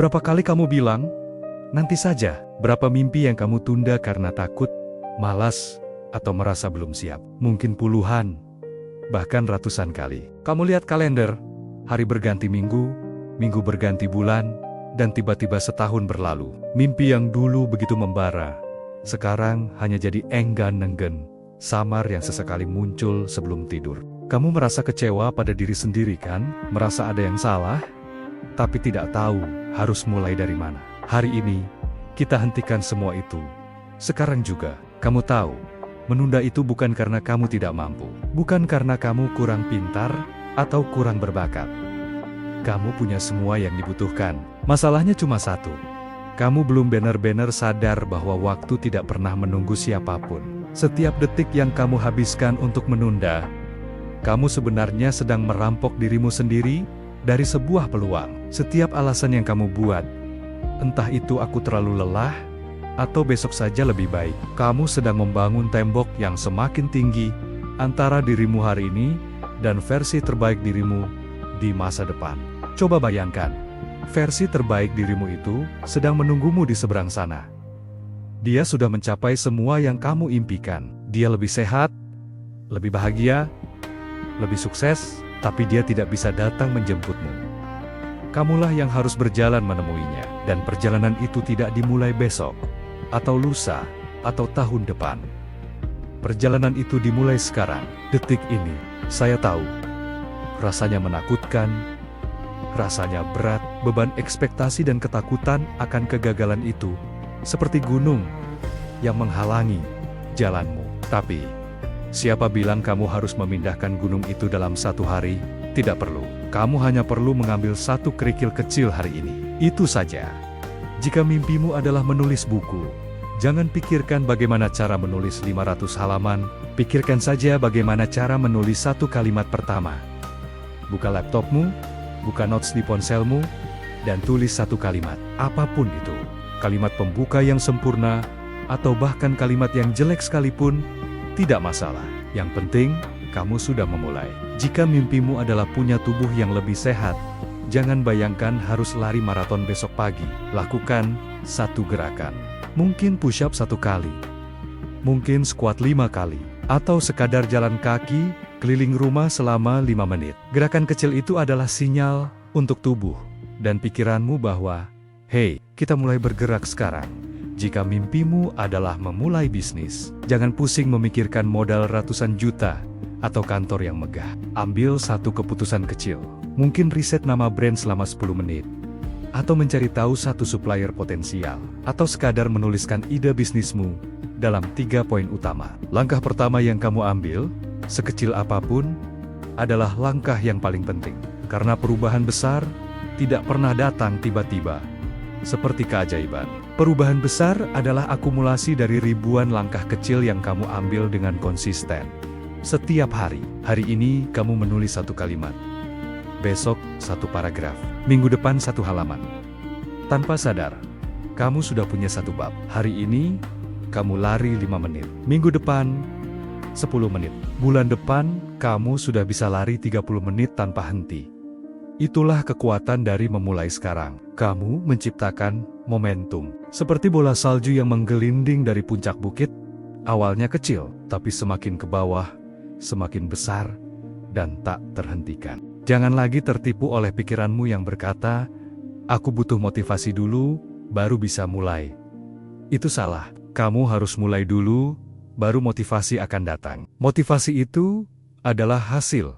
Berapa kali kamu bilang, nanti saja? Berapa mimpi yang kamu tunda karena takut, malas, atau merasa belum siap? Mungkin puluhan, bahkan ratusan kali. Kamu lihat kalender, hari berganti minggu, minggu berganti bulan, dan tiba-tiba setahun berlalu. Mimpi yang dulu begitu membara, sekarang hanya jadi enggan-enggan, samar yang sesekali muncul sebelum tidur. Kamu merasa kecewa pada diri sendiri kan? Merasa ada yang salah, tapi tidak tahu harus mulai dari mana. Hari ini, kita hentikan semua itu. Sekarang juga, kamu tahu, menunda itu bukan karena kamu tidak mampu. Bukan karena kamu kurang pintar, atau kurang berbakat. Kamu punya semua yang dibutuhkan. Masalahnya cuma satu. Kamu belum benar-benar sadar bahwa waktu tidak pernah menunggu siapapun. Setiap detik yang kamu habiskan untuk menunda, kamu sebenarnya sedang merampok dirimu sendiri dari sebuah peluang. Setiap alasan yang kamu buat, entah itu aku terlalu lelah, atau besok saja lebih baik, kamu sedang membangun tembok yang semakin tinggi antara dirimu hari ini dan versi terbaik dirimu di masa depan. Coba bayangkan, versi terbaik dirimu itu sedang menunggumu di seberang sana. Dia sudah mencapai semua yang kamu impikan. Dia lebih sehat, lebih bahagia, lebih sukses, tapi dia tidak bisa datang menjemputmu. Kamulah yang harus berjalan menemuinya, dan perjalanan itu tidak dimulai besok, atau lusa, atau tahun depan. Perjalanan itu dimulai sekarang, detik ini. Saya tahu, rasanya menakutkan, rasanya berat, beban ekspektasi dan ketakutan akan kegagalan itu, seperti gunung yang menghalangi jalanmu. Tapi, siapa bilang kamu harus memindahkan gunung itu dalam satu hari? Tidak perlu. Kamu hanya perlu mengambil satu kerikil kecil hari ini. Itu saja. Jika mimpimu adalah menulis buku, jangan pikirkan bagaimana cara menulis 500 halaman, pikirkan saja bagaimana cara menulis satu kalimat pertama. Buka laptopmu, buka notes di ponselmu, dan tulis satu kalimat, apapun itu. Kalimat pembuka yang sempurna, atau bahkan kalimat yang jelek sekalipun, tidak masalah. Yang penting, kamu sudah memulai. Jika mimpimu adalah punya tubuh yang lebih sehat, jangan bayangkan harus lari maraton besok pagi. Lakukan satu gerakan. Mungkin push-up 1 kali. Mungkin squat 5 kali. Atau sekadar jalan kaki, keliling rumah selama 5 menit. Gerakan kecil itu adalah sinyal untuk tubuh dan pikiranmu bahwa, hey, kita mulai bergerak sekarang. Jika mimpimu adalah memulai bisnis, jangan pusing memikirkan modal ratusan juta atau kantor yang megah. Ambil satu keputusan kecil. Mungkin riset nama brand selama 10 menit. Atau mencari tahu satu supplier potensial. Atau sekadar menuliskan ide bisnismu dalam 3 poin utama. Langkah pertama yang kamu ambil, sekecil apapun, adalah langkah yang paling penting. Karena perubahan besar tidak pernah datang tiba-tiba. Seperti keajaiban. Perubahan besar adalah akumulasi dari ribuan langkah kecil yang kamu ambil dengan konsisten. Setiap hari. Hari ini kamu menulis satu kalimat. Besok satu paragraf. Minggu depan satu halaman. Tanpa sadar, kamu sudah punya satu bab. Hari ini, kamu lari 5 menit. Minggu depan, 10 menit. Bulan depan, kamu sudah bisa lari 30 menit tanpa henti. Itulah kekuatan dari memulai sekarang. Kamu menciptakan momentum. Seperti bola salju yang menggelinding dari puncak bukit, awalnya kecil, tapi semakin ke bawah, semakin besar, dan tak terhentikan. Jangan lagi tertipu oleh pikiranmu yang berkata, aku butuh motivasi dulu, baru bisa mulai. Itu salah. Kamu harus mulai dulu, baru motivasi akan datang. Motivasi itu adalah hasil,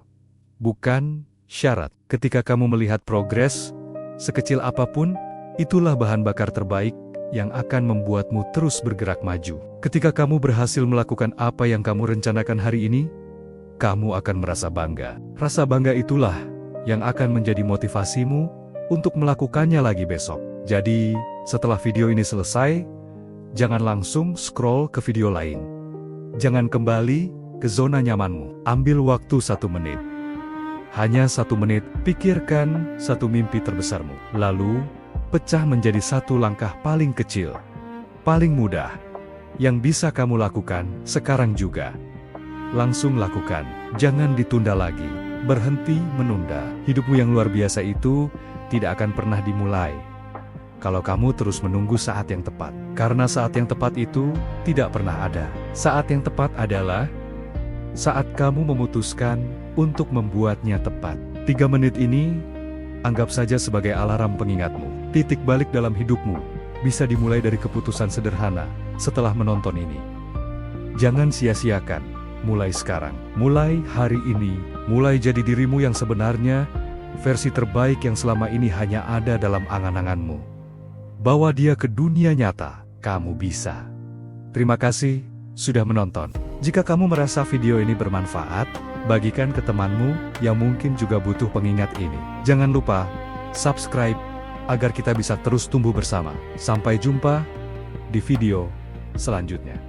bukan syarat. Ketika kamu melihat progres, sekecil apapun, itulah bahan bakar terbaik yang akan membuatmu terus bergerak maju. Ketika kamu berhasil melakukan apa yang kamu rencanakan hari ini, kamu akan merasa bangga. Rasa bangga itulah yang akan menjadi motivasimu untuk melakukannya lagi besok. Jadi, setelah video ini selesai, jangan langsung scroll ke video lain. Jangan kembali ke zona nyamanmu. Ambil waktu 1 menit. Hanya 1 menit, pikirkan satu mimpi terbesarmu. Lalu, pecah menjadi satu langkah paling kecil, paling mudah, yang bisa kamu lakukan sekarang juga. Langsung lakukan, jangan ditunda lagi. Berhenti menunda. Hidupmu yang luar biasa itu tidak akan pernah dimulai, kalau kamu terus menunggu saat yang tepat. Karena saat yang tepat itu tidak pernah ada. Saat yang tepat adalah saat kamu memutuskan untuk membuatnya tepat. 3 menit ini, anggap saja sebagai alarm pengingatmu. Titik balik dalam hidupmu bisa dimulai dari keputusan sederhana setelah menonton ini. Jangan sia-siakan, mulai sekarang, mulai hari ini, mulai jadi dirimu yang sebenarnya, versi terbaik yang selama ini hanya ada dalam angan-anganmu. Bawa dia ke dunia nyata, kamu bisa. Terima kasih sudah menonton. Jika kamu merasa video ini bermanfaat, bagikan ke temanmu yang mungkin juga butuh pengingat ini. Jangan lupa subscribe agar kita bisa terus tumbuh bersama. Sampai jumpa di video selanjutnya.